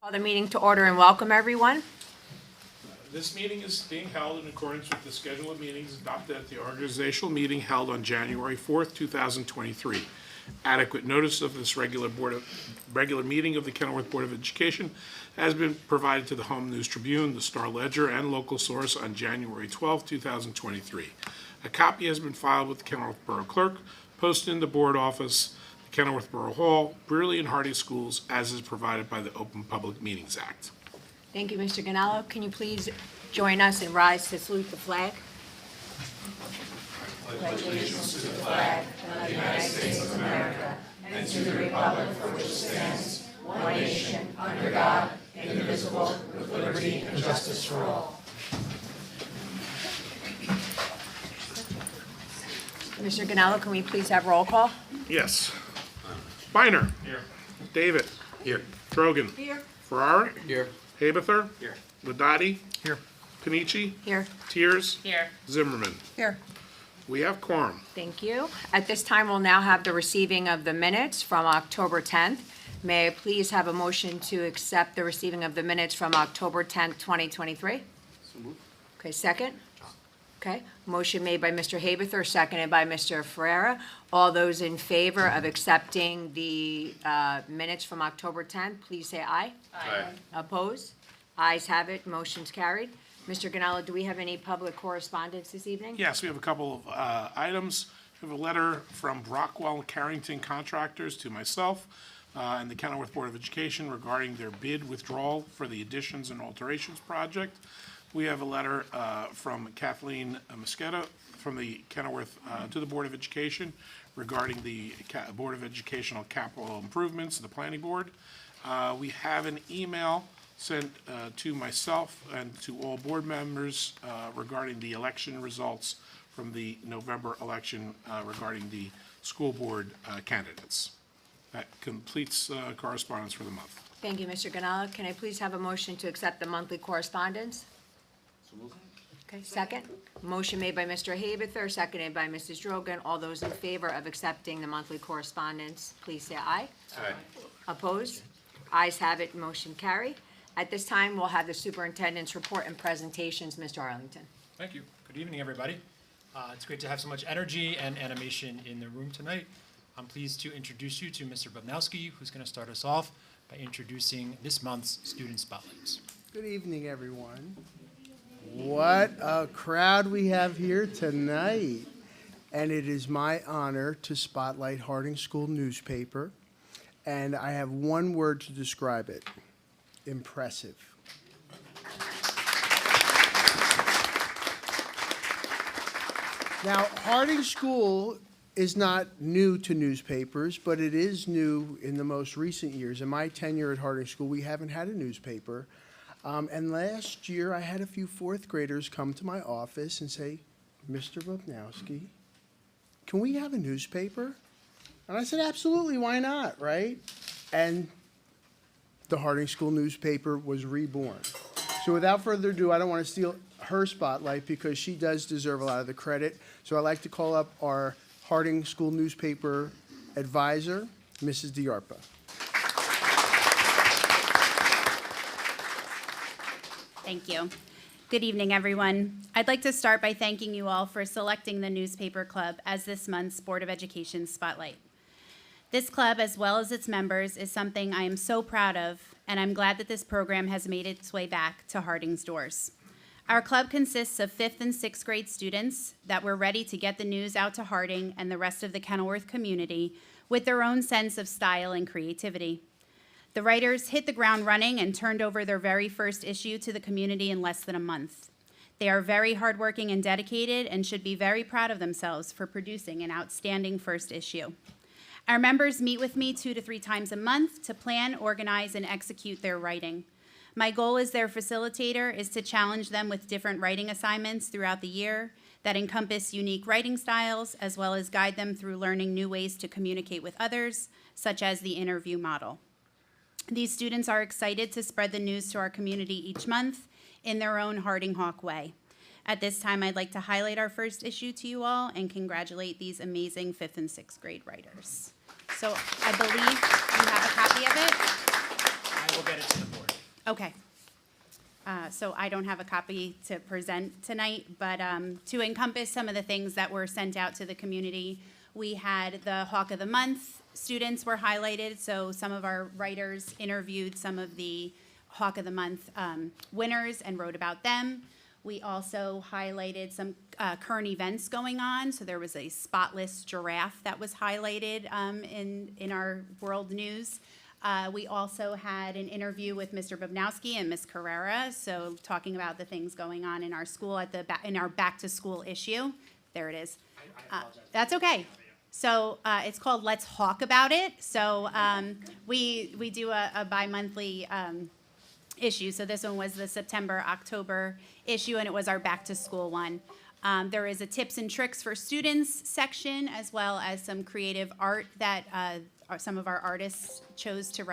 Call the meeting to order and welcome everyone. This meeting is being held in accordance with the schedule of meetings adopted at the organizational meeting held on January 4th, 2023. Adequate notice of this regular meeting of the Kenilworth Board of Education has been provided to the Home News Tribune, the Star Ledger, and local source on January 12th, 2023. A copy has been filed with the Kenilworth Borough Clerk, posted in the board office, the Kenilworth Borough Hall, Brearley and Harding Schools, as is provided by the Open Public Meetings Act. Thank you, Mr. Ganello. Can you please join us and rise to salute the flag? Pledge allegiance to the flag of the United States of America and to the republic for which it stands, one nation, under God, indivisible, with liberty and justice for all. Mr. Ganello, can we please have roll call? Yes. Biner. Here. David. Here. Drogan. Here. Farrar. Here. Haberther. Here. Ladati. Here. Panici. Here. Tiers. Here. Zimmerman. Here. We have quorum. Thank you. At this time, we'll now have the receiving of the minutes from October 10th. May I please have a motion to accept the receiving of the minutes from October 10th, 2023? Okay, second? Okay, motion made by Mr. Haberther, seconded by Mr. Ferrera. All those in favor of accepting the minutes from October 10th, please say aye. Aye. Opposed? Ayes have it, motion's carried. Mr. Ganello, do we have any public correspondence this evening? Yes, we have a couple of items. We have a letter from Brockwell Carrington Contractors to myself and the Kenilworth Board of Education regarding their bid withdrawal for the additions and alterations project. We have a letter from Kathleen Mosqueda from the Kenilworth to the Board of Education regarding the Board of Educational Capital Improvements, the Planning Board. We have an email sent to myself and to all board members regarding the election results from the November election regarding the school board candidates. That completes correspondence for the month. Thank you, Mr. Ganello. Can I please have a motion to accept the monthly correspondence? Okay, second. Motion made by Mr. Haberther, seconded by Mrs. Drogan. All those in favor of accepting the monthly correspondence, please say aye. Aye. Opposed? Ayes have it, motion carried. At this time, we'll have the superintendent's report and presentations. Mr. Arlington. Thank you. Good evening, everybody. It's great to have so much energy and animation in the room tonight. I'm pleased to introduce you to Mr. Bobnowski, who's going to start us off by introducing this month's Student Spotlights. Good evening, everyone. What a crowd we have here tonight. And it is my honor to spotlight Harding School newspaper. And I have one word to describe it: impressive. Now, Harding School is not new to newspapers, but it is new in the most recent years. In my tenure at Harding School, we haven't had a newspaper. And last year, I had a few fourth graders come to my office and say, "Mr. Bobnowski, can we have a newspaper?" And I said, "Absolutely, why not, right?" And the Harding School newspaper was reborn. So without further ado, I don't want to steal her spotlight because she does deserve a lot of the credit. So I'd like to call up our Harding School newspaper advisor, Mrs. Diarpa. Thank you. Good evening, everyone. I'd like to start by thanking you all for selecting the Newspaper Club as this month's Board of Education Spotlight. This club, as well as its members, is something I am so proud of, and I'm glad that this program has made its way back to Harding's doors. Our club consists of 5th and 6th grade students that were ready to get the news out to Harding and the rest of the Kenilworth community with their own sense of style and creativity. The writers hit the ground running and turned over their very first issue to the community in less than a month. They are very hardworking and dedicated and should be very proud of themselves for producing an outstanding first issue. Our members meet with me 2 to 3 times a month to plan, organize, and execute their writing. My goal as their facilitator is to challenge them with different writing assignments throughout the year that encompass unique writing styles, as well as guide them through learning new ways to communicate with others, such as the interview model. These students are excited to spread the news to our community each month in their own Harding Hawk way. At this time, I'd like to highlight our first issue to you all and congratulate these amazing 5th and 6th grade writers. So I believe you have a copy of it. I will get it to the board. Okay. So I don't have a copy to present tonight, but to encompass some of the things that were sent out to the community, we had the Hawk of the Month students were highlighted, so some of our writers interviewed some of the Hawk of the Month winners and wrote about them. We also highlighted some current events going on, so there was a spotless giraffe that was highlighted in our world news. We also had an interview with Mr. Bobnowski and Ms. Carrera, so talking about the things going on in our school in our back-to-school issue. There it is. I apologize. That's okay. So it's called Let's Hawk About It. So we do a bi-monthly issue. So this one was the September-October issue, and it was our back-to-school one. There is a tips and tricks for students section, as well as some creative art that some of our artists chose to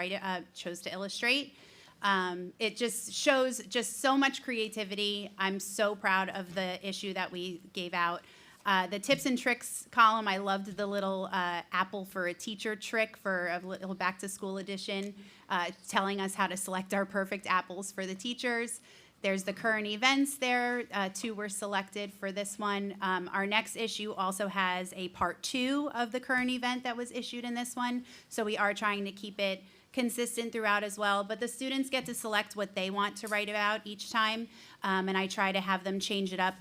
illustrate. It just shows just so much creativity. I'm so proud of the issue that we gave out. The tips and tricks column, I loved the little apple for a teacher trick for a little back-to-school edition, telling us how to select our perfect apples for the teachers. There's the current events there. 2 were selected for this one. Our next issue also has a part 2 of the current event that was issued in this one. So we are trying to keep it consistent throughout as well. But the students get to select what they want to write about each time. And I try to have them change it up.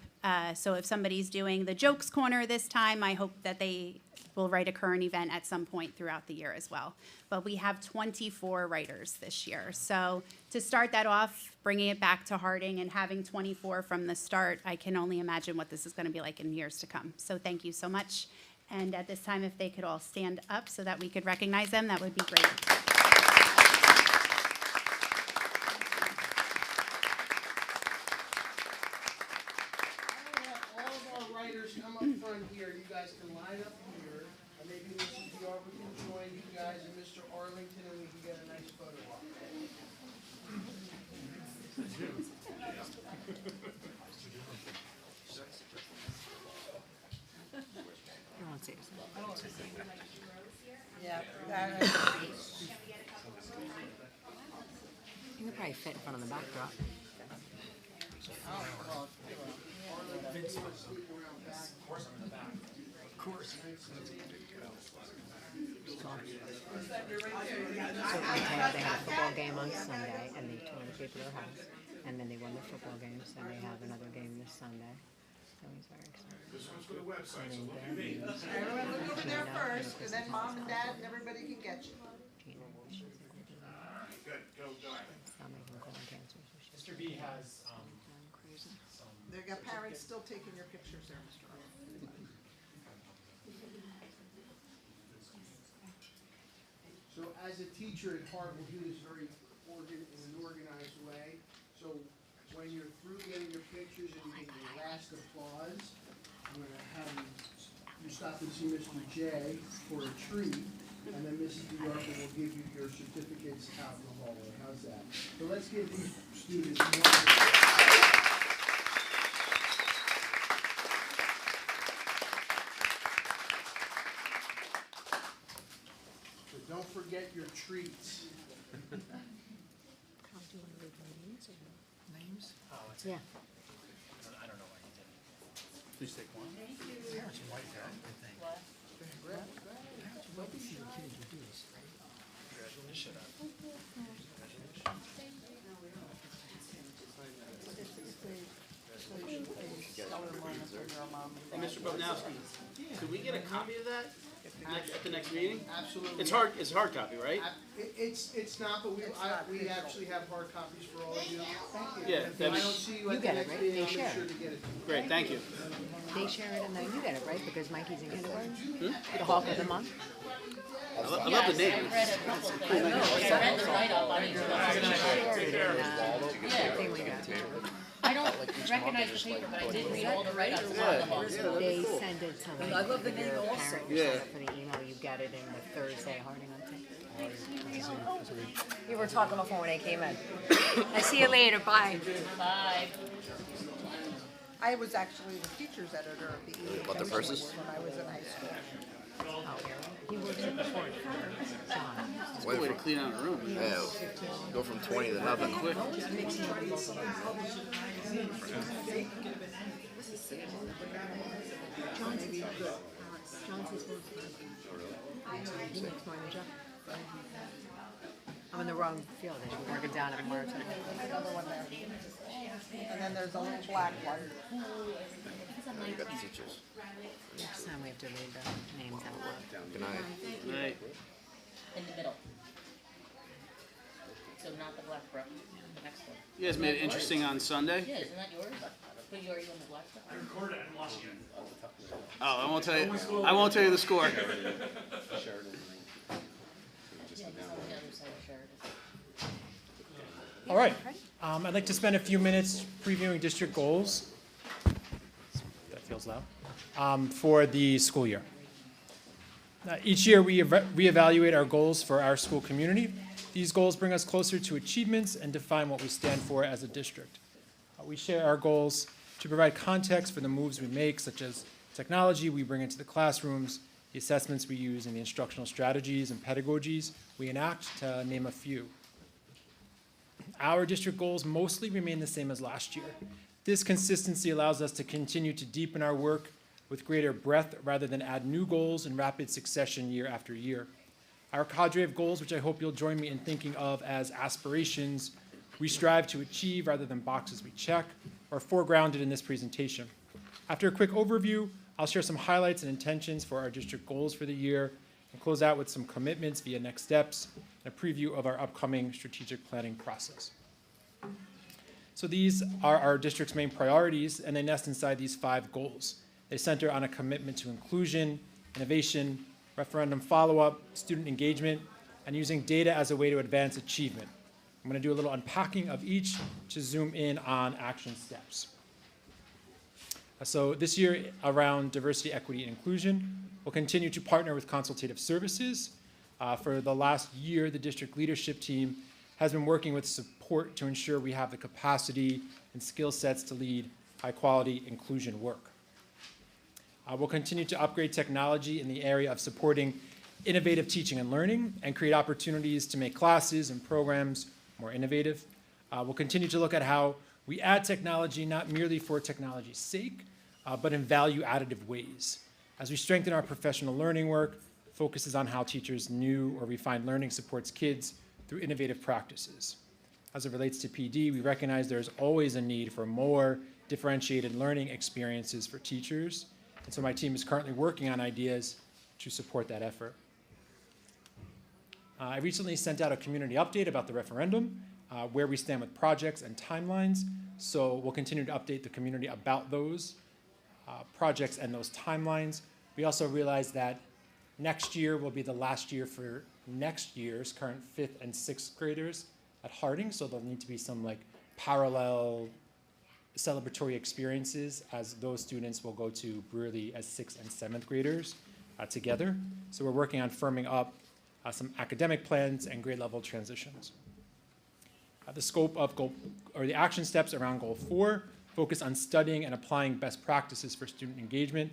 So if somebody's doing the jokes corner this time, I hope that they will write a current event at some point throughout the year as well. But we have 24 writers this year. So to start that off, bringing it back to Harding and having 24 from the start, I can only imagine what this is going to be like in years to come. So thank you so much. And at this time, if they could all stand up so that we could recognize them, that would be great. All of our writers come up front here. You guys can line up here. And maybe Mrs. Diarba can join you guys and Mr. Arlington, and we can get a nice photo op. Yeah. You could probably fit in front of the backdrop. So they had a football game on Sunday, and they tore the paper to their house, and then they won the football game, so they have another game this Sunday. So he's very excited. This one's for the website, so And look then at me. Everyone look over there first, and then mom and dad and everybody can get you. Gina, she's a good girl. Good, go. Stop making colon cancer, so she's Mr. B has crazy. some. They got parents still taking your pictures there, Mr. Arnold. So as a teacher at heart, we'll do this very in an organized way. So when you're through getting your pictures and you get your last applause, I'm gonna have you stop and see Mr. J for a treat, and then Mrs. Diarba will give you your certificates out in the hallway. How's that? So let's give these students one. Don't forget your treats. Names? Oh, it's, Yeah. I don't know why he did it. Please take one. You should have. Mr. Bobnowski, could we get a copy of that at the next meeting? Absolutely. It's hard copy, right? It's not, but we actually have hard copies for all of you. Thank you. Yeah, If I that'd be don't see you You at the get it, next right? meeting, They I'll make share sure it. to get it to you. great, thank you. They share it, and then you get it, right? Because Mikey's in kindergarten? The Hawk of the Month? I love the name. Thing we got. I don't recognize the paper, but I did read all the write-ups on the Hawks. They send it to like, I love the your name also. parent, you sign up for the email, you get it in the Thursday Harding on tape. You were talking before when I came in. I see you later, bye. Bye. I was actually the teacher's editor of the EHS What, the verses? when I was in high school. He works at the port, John. It's a good way to clean out a room. Yeah, go from 20 to nothing. Quick. John's his He makes more than Jeff. I'm in the wrong field. I should be working down at Martin. And then there's a little black one. You got the teachers. Next time we have to read the names out loud. Good night. Right. In the middle. So not the black brown, the next one. You guys made it interesting on Sunday. Yeah, isn't that yours? But you are you in the black stuff? Oh, I won't tell you. I won't tell you the score. Yeah, it's on the other side of Sheridan. All right. I'd like to spend a few minutes previewing district goals. That feels loud. For the school year. Each year, we reevaluate our goals for our school community. These goals bring us closer to achievements and define what we stand for as a district. We share our goals to provide context for the moves we make, such as technology we bring into the classrooms, the assessments we use, and the instructional strategies and pedagogies we enact, to name a few. Our district goals mostly remain the same as last year. This consistency allows us to continue to deepen our work with greater breadth rather than add new goals in rapid succession year after year. Our cadre of goals, which I hope you'll join me in thinking of as aspirations, we strive to achieve rather than boxes we check, are foregrounded in this presentation. After a quick overview, I'll share some highlights and intentions for our district goals for the year and close out with some commitments via next steps and a preview of our upcoming strategic planning process. So these are our district's main priorities, and they nest inside these 5 goals. They center on a commitment to inclusion, innovation, referendum follow-up, student engagement, and using data as a way to advance achievement. I'm going to do a little unpacking of each to zoom in on action steps. So this year, around diversity, equity, and inclusion, we'll continue to partner with consultative services. For the last year, the district leadership team has been working with support to ensure we have the capacity and skill sets to lead high-quality inclusion work. We'll continue to upgrade technology in the area of supporting innovative teaching and learning and create opportunities to make classes and programs more innovative. We'll continue to look at how we add technology not merely for technology's sake, but in value additive ways. As we strengthen our professional learning work, focuses on how teachers' new or refined learning supports kids through innovative practices. As it relates to PD, we recognize there's always a need for more differentiated learning experiences for teachers. And so my team is currently working on ideas to support that effort. I recently sent out a community update about the referendum, where we stand with projects and timelines. So we'll continue to update the community about those projects and those timelines. We also realize that next year will be the last year for next year's current 5th and 6th graders at Harding. So there'll need to be some like parallel celebratory experiences as those students will go to Brewerly as 6th and 7th graders together. So we're working on firming up some academic plans and grade level transitions. The scope of the action steps around Goal 4 focus on studying and applying best practices for student engagement,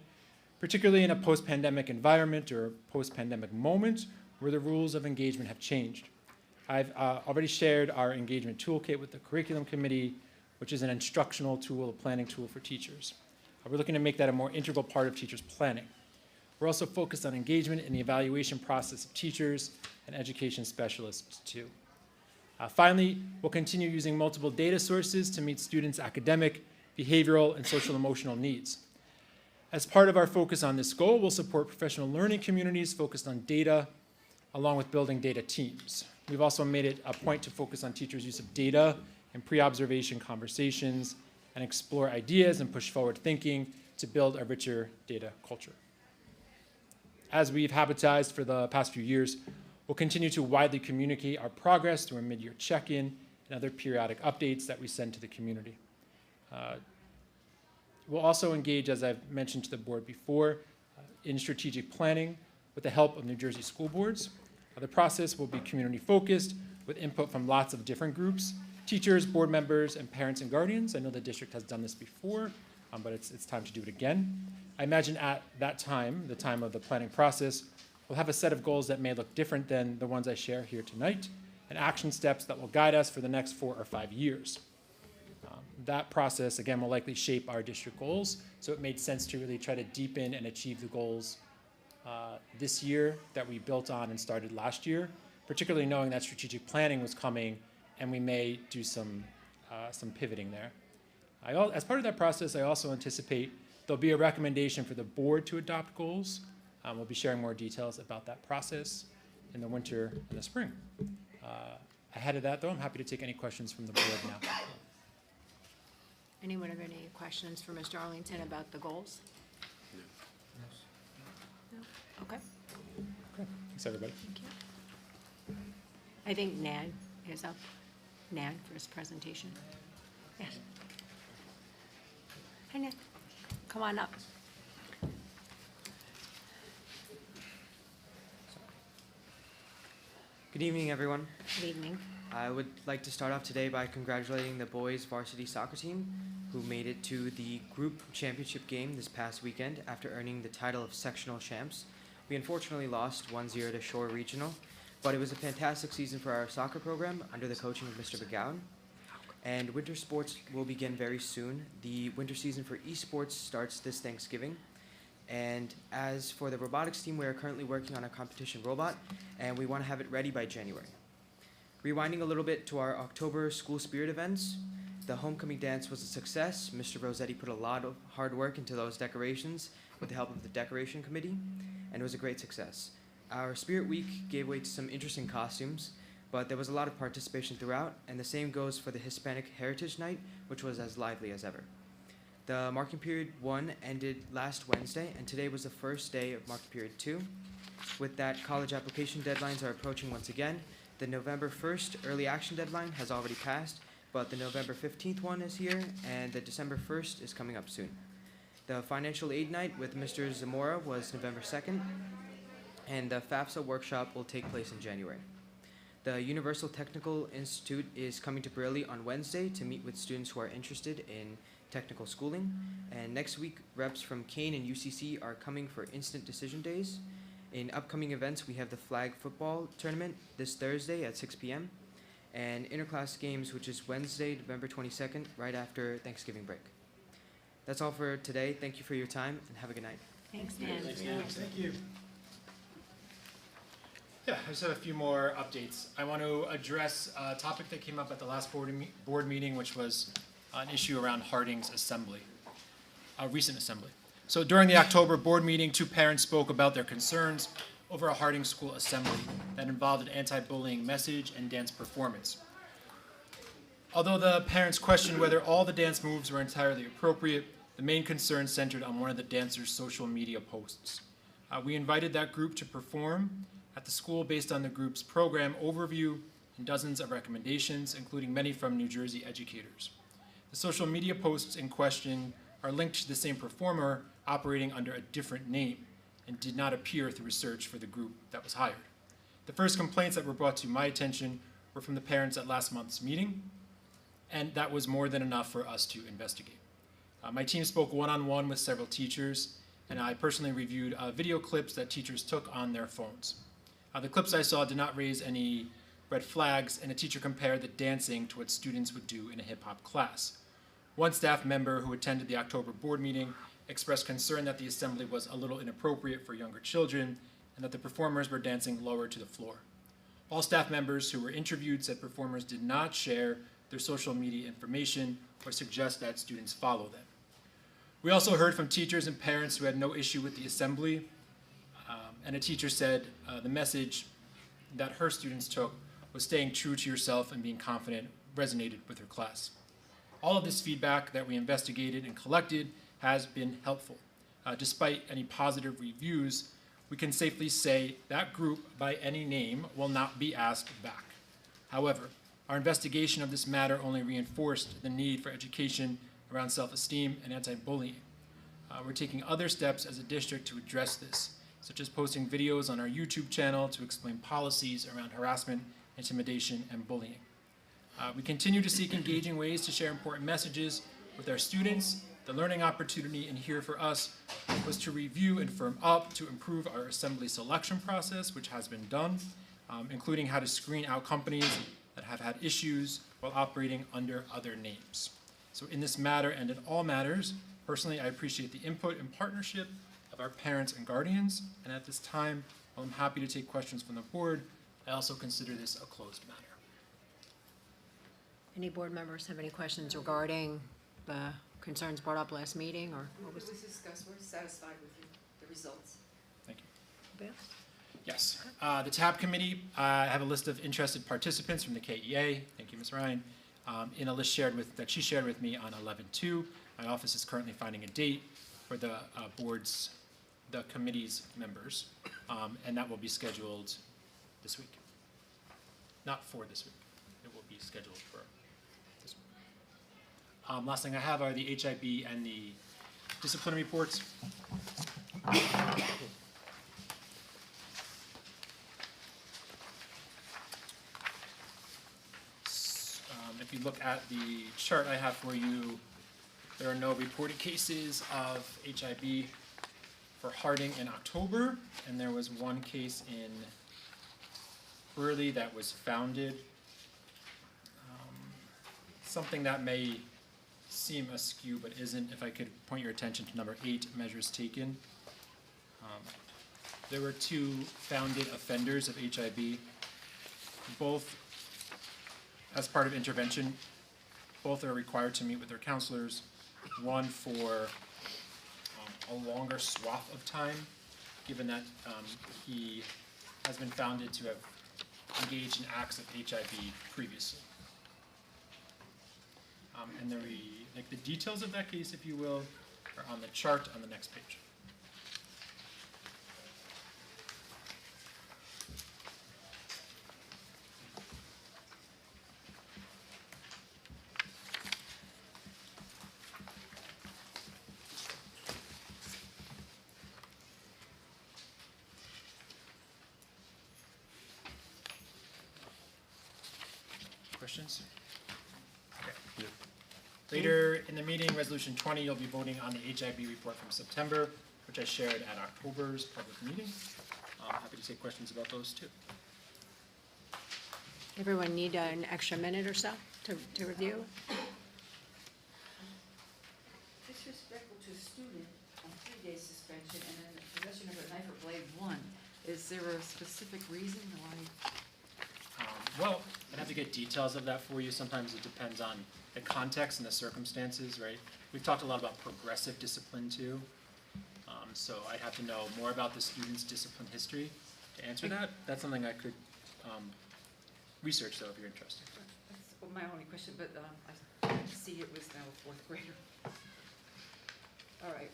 particularly in a post-pandemic environment or post-pandemic moment where the rules of engagement have changed. I've already shared our engagement toolkit with the curriculum committee, which is an instructional tool, a planning tool for teachers. We're looking to make that a more integral part of teachers' planning. We're also focused on engagement in the evaluation process of teachers and education specialists too. Finally, we'll continue using multiple data sources to meet students' academic, behavioral, and social emotional needs. As part of our focus on this goal, we'll support professional learning communities focused on data, along with building data teams. We've also made it a point to focus on teachers' use of data in pre-observation conversations and explore ideas and push forward thinking to build a richer data culture. As we've habitized for the past few years, we'll continue to widely communicate our progress through a mid-year check-in and other periodic updates that we send to the community. We'll also engage, as I've mentioned to the board before, in strategic planning with the help of New Jersey school boards. The process will be community-focused with input from lots of different groups, teachers, board members, and parents and guardians. I know the district has done this before, but it's time to do it again. I imagine at that time, the time of the planning process, we'll have a set of goals that may look different than the ones I share here tonight, and action steps that will guide us for the next 4 or 5 years. That process, again, will likely shape our district goals, so it made sense to really try to deepen and achieve the goals this year that we built on and started last year, particularly knowing that strategic planning was coming and we may do some pivoting there. As part of that process, I also anticipate there'll be a recommendation for the board to adopt goals. We'll be sharing more details about that process in the winter and the spring. Ahead of that, though, I'm happy to take any questions from the board now. Anyone have any questions for Mr. Arlington about the goals? No. Okay. Thanks, everybody. Thank you. I think Nan is up. Nan for his presentation. Yes. Hi, Nan. Come on up. Good evening, everyone. Good evening. I would like to start off today by congratulating the boys varsity soccer team who made it to the group championship game this past weekend after earning the title of sectional champs. We unfortunately lost 1-0 to Shore Regional, but it was a fantastic season for our soccer program under the coaching of Mr. McGowan. And winter sports will begin very soon. The winter season for esports starts this Thanksgiving. And as for the robotics team, we are currently working on a competition robot, and we want to have it ready by January. Rewinding a little bit to our October school spirit events, the homecoming dance was a success. Mr. Rossetti put a lot of hard work into those decorations with the help of the decoration committee, and it was a great success. Our spirit week gave way to some interesting costumes, but there was a lot of participation throughout, and the same goes for the Hispanic Heritage Night, which was as lively as ever. The marking period 1 ended last Wednesday, and today was the first day of marking period 2. With that, college application deadlines are approaching once again. The November 1st early action deadline has already passed, but the November 15th one is here, and the December 1st is coming up soon. The financial aid night with Mr. Zamora was November 2nd, and the FAFSA workshop will take place in January. The Universal Technical Institute is coming to Burley on Wednesday to meet with students who are interested in technical schooling, and next week reps from Kane and UCC are coming for instant decision days. In upcoming events, we have the flag football tournament this Thursday at 6 p.m. and interclass games, which is Wednesday, November 22nd, right after Thanksgiving break. That's all for today. Thank you for your time, and have a good night. Thanks, Nan. Thank you. Yeah, I just have a few more updates. I want to address a topic that came up at the last board meeting, which was an issue around Harding's assembly, a recent assembly. So during the October board meeting, 2 parents spoke about their concerns over a Harding School assembly that involved an anti-bullying message and dance performance. Although the parents questioned whether all the dance moves were entirely appropriate, the main concern centered on one of the dancers' social media posts. We invited that group to perform at the school based on the group's program overview and dozens of recommendations, including many from New Jersey educators. The social media posts in question are linked to the same performer operating under a different name and did not appear through a search for the group that was hired. The first complaints that were brought to my attention were from the parents at last month's meeting, and that was more than enough for us to investigate. My team spoke one-on-one with several teachers, and I personally reviewed video clips that teachers took on their phones. The clips I saw did not raise any red flags, and a teacher compared the dancing to what students would do in a hip-hop class. One staff member who attended the October board meeting expressed concern that the assembly was a little inappropriate for younger children and that the performers were dancing lower to the floor. All staff members who were interviewed said performers did not share their social media information or suggest that students follow them. We also heard from teachers and parents who had no issue with the assembly, and a teacher said the message that her students took was staying true to yourself and being confident resonated with her class. All of this feedback that we investigated and collected has been helpful. Despite any positive reviews, we can safely say that group by any name will not be asked back. However, our investigation of this matter only reinforced the need for education around self-esteem and anti-bullying. We're taking other steps as a district to address this, such as posting videos on our YouTube channel to explain policies around harassment, intimidation, and bullying. We continue to seek engaging ways to share important messages with our students The learning opportunity in here for us was to review and firm up to improve our assembly selection process, which has been done, including how to screen out companies that have had issues while operating under other names. So in this matter and in all matters, personally, I appreciate the input and partnership of our parents and guardians, and at this time, while I'm happy to take questions from the board, I also consider this a closed matter. Any board members have any questions regarding the concerns brought up last meeting, or what was Was discussed, we're satisfied with the results. Thank you. Bill? Yes, the TAB committee, I have a list of interested participants from the KEA, thank you, Ms. Ryan, in a list that she shared with me on 11/2. My office is currently finding a date for the committee's members, and that will be scheduled this week. Not for this week, it will be scheduled for this week. Last thing I have are the HIB and the discipline reports. If you look at the chart I have for you, there are no reported cases of HIB for Harding in October, and there was one case in Burley that was founded. Something that may seem askew but isn't, if I could point your attention to number 8, measures taken. There were 2 founded offenders of HIB, both as part of intervention. Both are required to meet with their counselors, one for a longer swath of time, given that he has been founded to have engaged in acts of HIB previously. And the details of that case, if you will, are on the chart on the next page. Questions? Okay. Later in the meeting, Resolution 20, you'll be voting on the HIB report from September, which I shared at October's public meeting. I'm happy to take questions about those too. Everyone need an extra minute or so to review? Disrespectful to a student on 3-day suspension and then the possession of a knife or blade 1. Is there a specific reason why? Well, I'd have to get details of that for you. Sometimes it depends on the context and the circumstances, right? We've talked a lot about progressive discipline too. So I'd have to know more about the student's discipline history to answer that. That's something I could research though, if you're interested. That's my only question, but I see it was now a 4th grader. All right.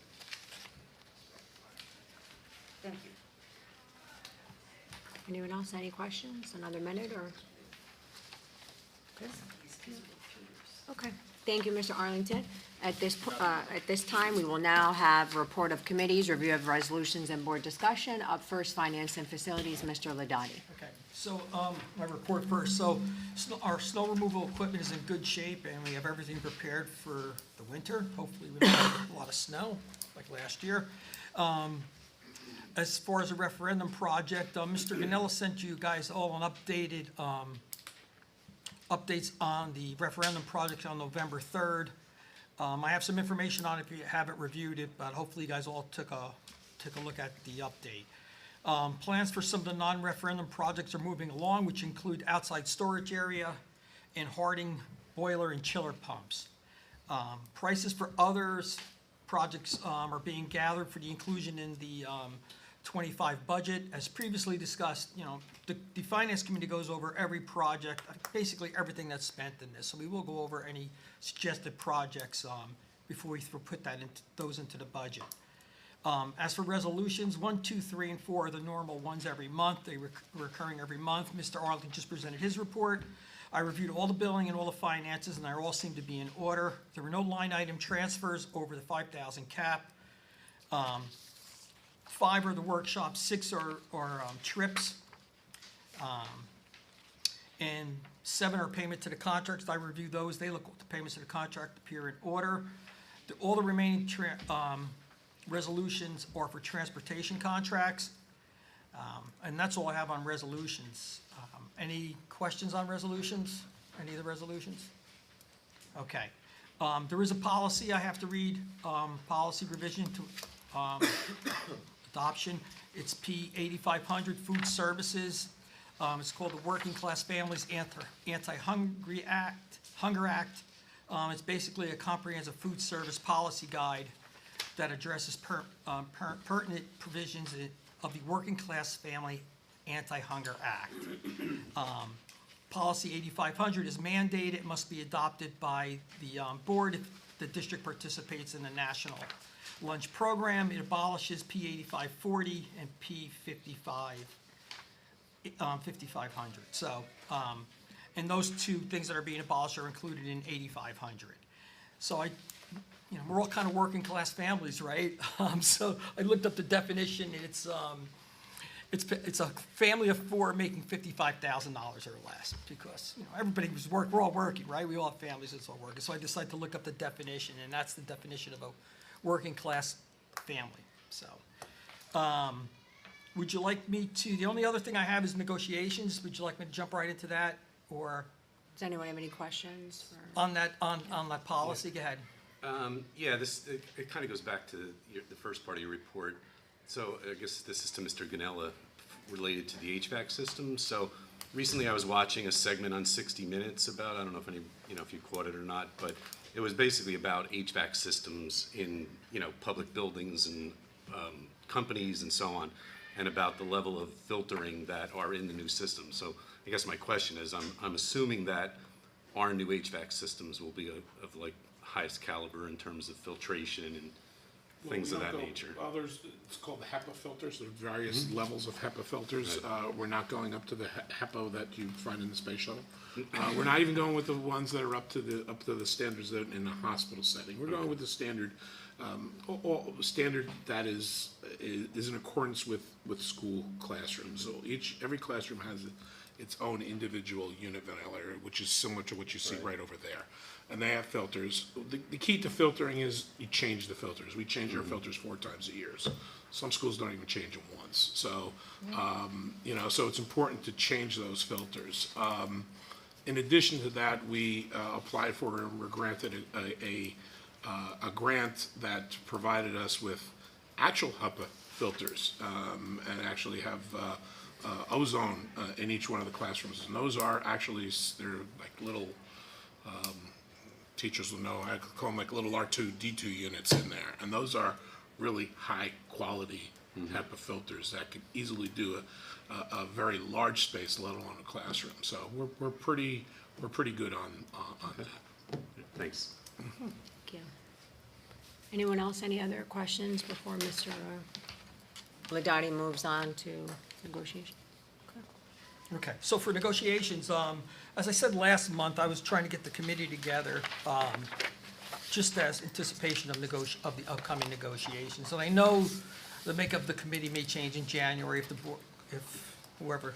Thank you. Anyone else, any questions? Another minute or? Good. Okay, thank you, Mr. Arlington. At this time, we will now have report of committees, review of resolutions, and board discussion. Up first, Finance and Facilities, Mr. Ladati. Okay, so my report first. So our snow removal equipment is in good shape, and we have everything prepared for the winter. Hopefully, we don't have a lot of snow like last year. As far as the referendum project, Mr. Ganella sent you guys all an updated updates on the referendum project on November 3rd. I have some information on it if you haven't reviewed it, but hopefully you guys all took a look at the update. Plans for some of the non-referendum projects are moving along, which include outside storage area and Harding boiler and chiller pumps. Prices for others projects are being gathered for the inclusion in the 25 budget. As previously discussed, the Finance Committee goes over every project, basically everything that's spent in this. So we will go over any suggested projects before we put those into the budget. As for resolutions, 1, 2, 3, and 4 are the normal ones every month. They're recurring every month. Mr. Arlington just presented his report. I reviewed all the billing and all the finances, and they all seem to be in order. There were no line item transfers over the 5,000 cap. 5 are the workshops, 6 are trips, and 7 are payment to the contracts. I reviewed those. They look, the payments to the contract appear in order. All the remaining resolutions are for transportation contracts. And that's all I have on resolutions. Any questions on resolutions? Any of the resolutions? Okay. There is a policy I have to read, policy revision to adoption. It's P 8500, Food Services. It's called the Working Class Families Anti-Hunger Act. It's basically a comprehensive food service policy guide that addresses pertinent provisions of the Working Class Family Anti-Hunger Act. Policy 8500 is mandated. It must be adopted by the board if the district participates in the national lunch program. It abolishes P 8540 and P 5500. So, and those two things that are being abolished are included in 8500. So we're all kind of working class families, right? So I looked up the definition, and it's a family of four making $55,000 or less, because everybody was we're all working, right? We all have families that's all working. So I decided to look up the definition, and that's the definition of a working class family. So, would you like me to? The only other thing I have is negotiations. Would you like me to jump right into that, or Does anyone have any questions? on that policy? Go ahead. Yeah, it kind of goes back to the first part of your report. So I guess this is to Mr. Ganella related to the HVAC system. So recently I was watching a segment on 60 Minutes about, I don't know if if you caught it or not, but it was basically about HVAC systems in, public buildings and companies and so on, and about the level of filtering that are in the new system. So I guess my question is, I'm assuming that our new HVAC systems will be of like highest caliber in terms of filtration and things of that nature. Well, it's called the HEPA filters. There are various levels of HEPA filters. We're not going up to the HEPA that you find in the space shuttle. We're not even going with the ones that are up to the standards that in a hospital setting. We're going with the standard, standard that is in accordance with school classrooms. So every classroom has its own individual unit ventilator, which is similar to what you see right over there. And they have filters. The key to filtering is you change the filters. We change our filters 4 times a year. So some schools don't even change them once. So, so it's important to change those filters. In addition to that, we applied for and were granted a grant that provided us with actual HEPA filters and actually have ozone in each one of the classrooms. And those are actually, they're like little, teachers will know, I call them like little R2-D2 units in there. And those are really high quality HEPA filters that could easily do a very large space, let alone a classroom. So we're pretty good on that. Thanks. Thank you. Anyone else, any other questions before Mr. Ladati moves on to negotiation? Okay, so for negotiations, as I said last month, I was trying to get the committee together, just as anticipation of the upcoming negotiations. And I know the makeup of the committee may change in January if whoever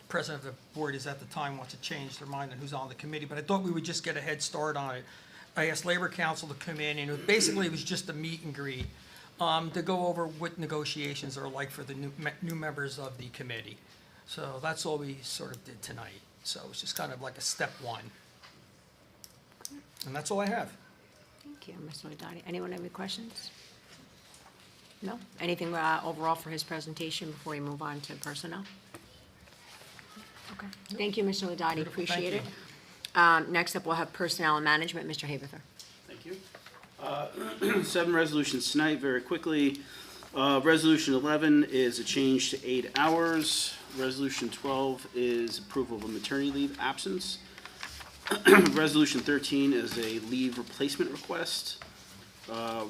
president of the board is at the time wants to change their mind on who's on the committee, but I thought we would just get a head start on it. I asked Labor Council to come in, and basically it was just a meet and greet to go over what negotiations are like for the new members of the committee. So that's all we sort of did tonight. So it's just kind of like a step one. And that's all I have. Thank you, Mr. Ladati. Anyone have any questions? No? Anything overall for his presentation before we move on to personnel? Okay. Thank you, Mr. Ladati. Appreciate it. Next up, we'll have personnel and management. Mr. Haberther. Thank you. 7 resolutions tonight, very quickly. Resolution 11 is a change to 8 hours. Resolution 12 is approval of a maternity leave absence. Resolution 13 is a leave replacement request.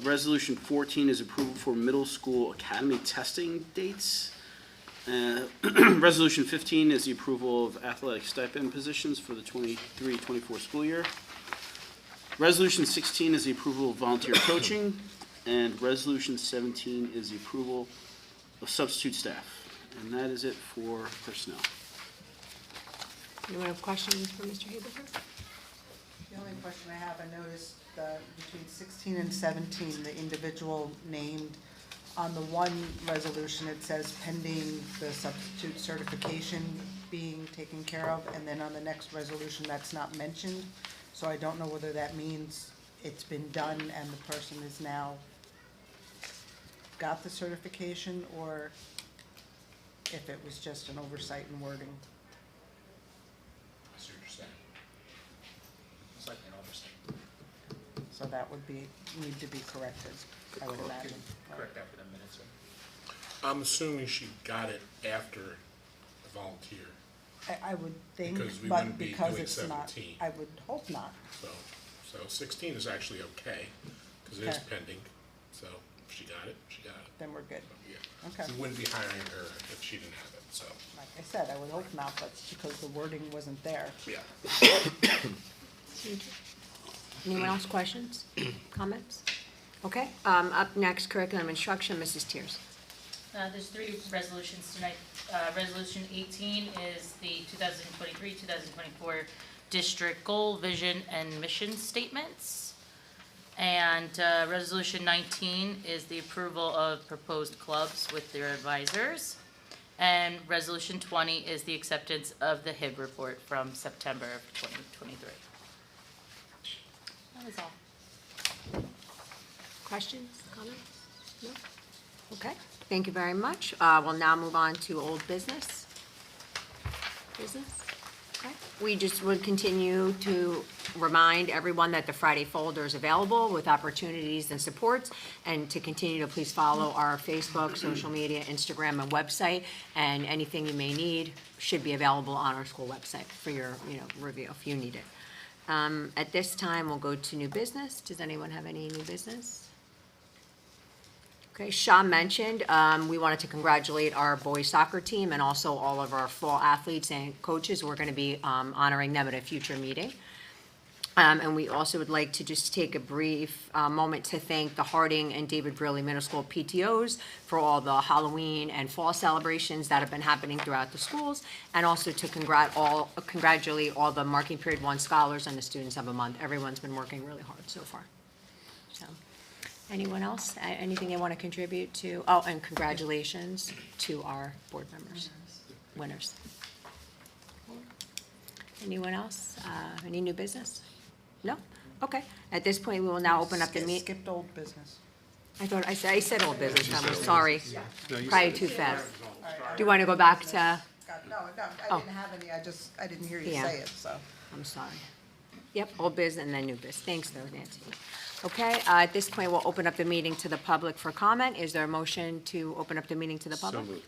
Resolution 14 is approval for middle school academy testing dates. Resolution 15 is the approval of athletic stipend positions for the 23-24 school year. Resolution 16 is the approval of volunteer coaching. And Resolution 17 is the approval of substitute staff. And that is it for personnel. Anyone have questions for Mr. Haberther? The only question I have, I noticed that between 16 and 17, the individual named, on the one resolution, it says pending the substitute certification being taken care of, and then on the next resolution, that's not mentioned. So I don't know whether that means it's been done and the person is now got the certification, or if it was just an oversight in wording. I see what you're saying. It's like an oversight. So that would need to be corrected, I would imagine. Correct after the minutes. I'm assuming she got it after the volunteer, I would think, Because we but wouldn't be because doing it's not, 17. I would hope not. so 16 is actually okay, because it is Okay. pending, so if she got it, she got it. Then we're good. Yeah. Okay. We wouldn't be hiring her if she didn't have it, so, Like I said, I would hope not, but because the wording wasn't there. yeah. Anyone else, questions, comments? Okay, up next, curriculum instruction, Mrs. Tears. There's three resolutions tonight. Resolution 18 is the 2023-2024 district goal, vision, and mission statements. And Resolution 19 is the approval of proposed clubs with their advisors. And Resolution 20 is the acceptance of the HIB report from September of 2023. That is all. Questions, comments? No? Okay, thank you very much. We'll now move on to old business. Okay. We just would continue to remind everyone that the Friday folder is available with opportunities and supports, and to continue to please follow our Facebook, social media, Instagram, and website, and anything you may need should be available on our school website for your, review if you need it. At this time, we'll go to new business. Does anyone have any new business? Okay, Sean mentioned, we wanted to congratulate our boys soccer team and also all of our fall athletes and coaches. We're gonna be, honoring them at a future meeting. And we also would like to just take a brief, moment to thank the Harding and David Brearley Middle School PTOs for all the Halloween and fall celebrations that have been happening throughout the schools, and also to congratulate all the marking period 1 scholars and the students of the month. Everyone's been working really hard so far. So, anyone else? Anything they want to contribute to? Oh, and congratulations to our board members, winners. Anyone else? Any new business? No? Okay. At this point, we will now open up the meeting. Skipped old business. I said old business, I'm sorry. No, you Probably said too fast. All right, Do you want to go back to, No, I Oh. didn't have any, I didn't hear you Yeah. say it, so. I'm sorry. Yep, old biz and then new biz. Thanks though, Nancy. Okay, at this point, we'll open up the meeting to the public for comment. Is there a motion to open up the meeting to the public? So moved.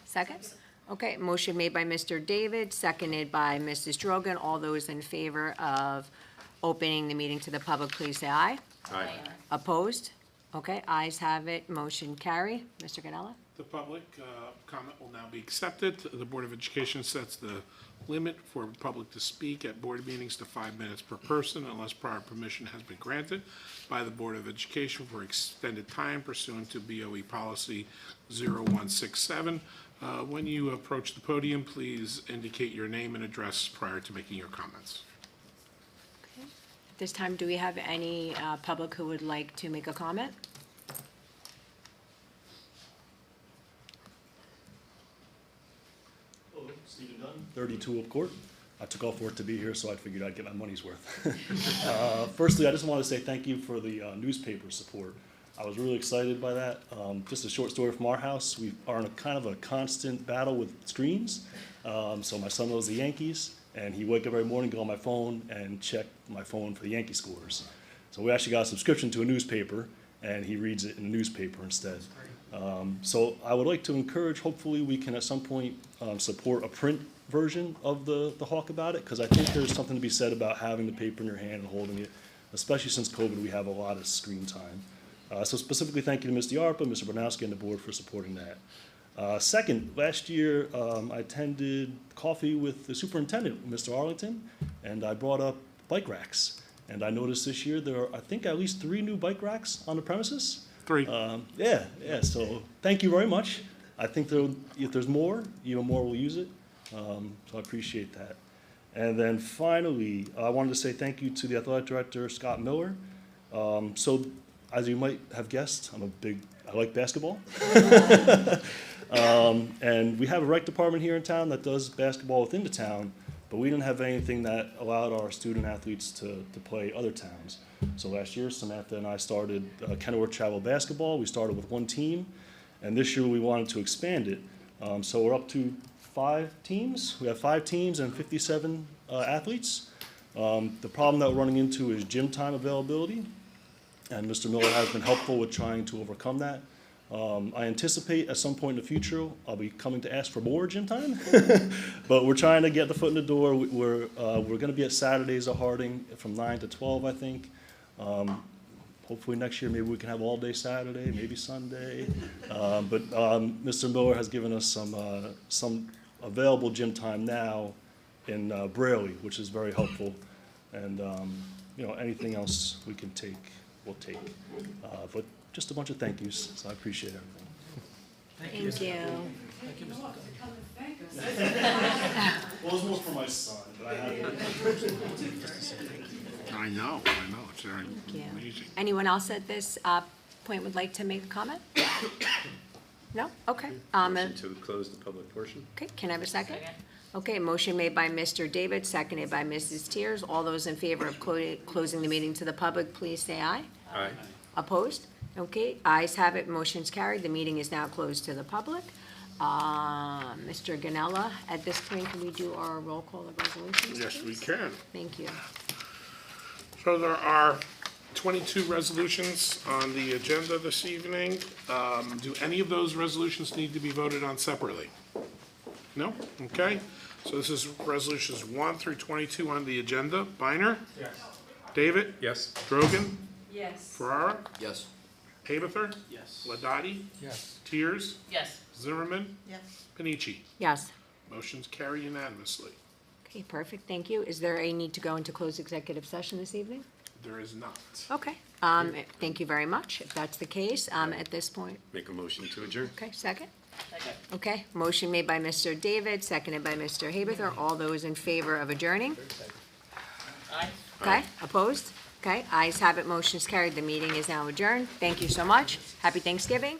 Second? Okay, motion made by Mr. David, seconded by Mrs. Drogan. All those in favor of opening the meeting to the public, please say aye. Aye. Opposed? Okay, ayes have it, motion carry. Mr. Ganella? The public comment will now be accepted. The Board of Education sets the limit for public to speak at board meetings to 5 minutes per person unless prior permission has been granted by the Board of Education for extended time pursuant to BOE Policy 0167. When you approach the podium, please indicate your name and address prior to making your comments. Okay. At this time, do we have any public who would like to make a comment? Hello, Stephen Dunn, 32 Oak Court. I took off work to be here, so I figured I'd get my money's worth. Firstly, I just want to say thank you for the newspaper support. I was really excited by that. Just a short story from our house. We are in a kind of a constant battle with screens. So my son loves the Yankees, and he wake up every morning, go on my phone, and check my phone for the Yankee scores. So we actually got a subscription to a newspaper, and he reads it in the newspaper instead. So I would like to encourage, hopefully we can at some point support a print version of the Hawk About It, because I think there's something to be said about having the paper in your hand and holding it, especially since COVID, we have a lot of screen time. So specifically, thank you to Ms. DiArpa, Mr. Bronowski, and the board for supporting that. Second, last year I attended coffee with the superintendent, Mr. Arlington, and I brought up bike racks. And I noticed this year there are, I think, at least 3 new bike racks on the premises. 3. Yeah, so thank you very much. I think if there's more, even more will use it. So I appreciate that. And then finally, I wanted to say thank you to the athletic director, Scott Miller. So, as you might have guessed, I like basketball. And we have a rec department here in town that does basketball within the town, but we didn't have anything that allowed our student athletes to play other towns. So last year, Samantha and I started Kenilworth Travel Basketball. We started with one team, and this year we wanted to expand it. So we're up to 5 teams. We have 5 teams and 57 athletes. The problem that we're running into is gym time availability, and Mr. Miller has been helpful with trying to overcome that. I anticipate at some point in the future, I'll be coming to ask for more gym time, but we're trying to get the foot in the door. We're going to be at Saturdays at Harding from 9 to 12, I think. Hopefully next year, maybe we can have all day Saturday, maybe Sunday. But Mr. Miller has given us some available gym time now in Brayley, which is very helpful. And anything else we can take, we'll take. But just a bunch of thank yous, so I appreciate everything. Thank you. Well, it's more for my son, but I have. I know, it's very amazing. Anyone else at this point would like to make a comment? No? Okay. Motion to close the public portion? Okay, can I have a second? Second. Okay, motion made by Mr. David, seconded by Mrs. Tiers. All those in favor of closing the meeting to the public, please say aye. Aye. Opposed? Okay, ayes have it, motion's carried. The meeting is now closed to the public. Mr. Ganella, at this point, can we do our roll call of resolutions? Yes, we please? can. Thank you. So there are 22 resolutions on the agenda this evening. Do any of those resolutions need to be voted on separately? No? Okay. So this is resolutions 1 through 22 on the agenda. Biner? Yes. David? Yes. Drogan? Yes. Ferrara? Yes. Haberthur? Yes. Ladati? Yes. Tiers? Yes. Zimmerman? Yes. Panici? Yes. Motion's carry unanimously. Okay, perfect, thank you. Is there a need to go into closed executive session this evening? There is not. Okay, thank you very much. If that's the case, at this point, Make a motion to adjourn? okay, second? Second. Okay, motion made by Mr. David, seconded by Mr. Haberthur. All those in favor of adjourning? Aye. Okay, opposed? Okay, ayes have it, motion's carried. The meeting is now adjourned. Thank you so much. Happy Thanksgiving.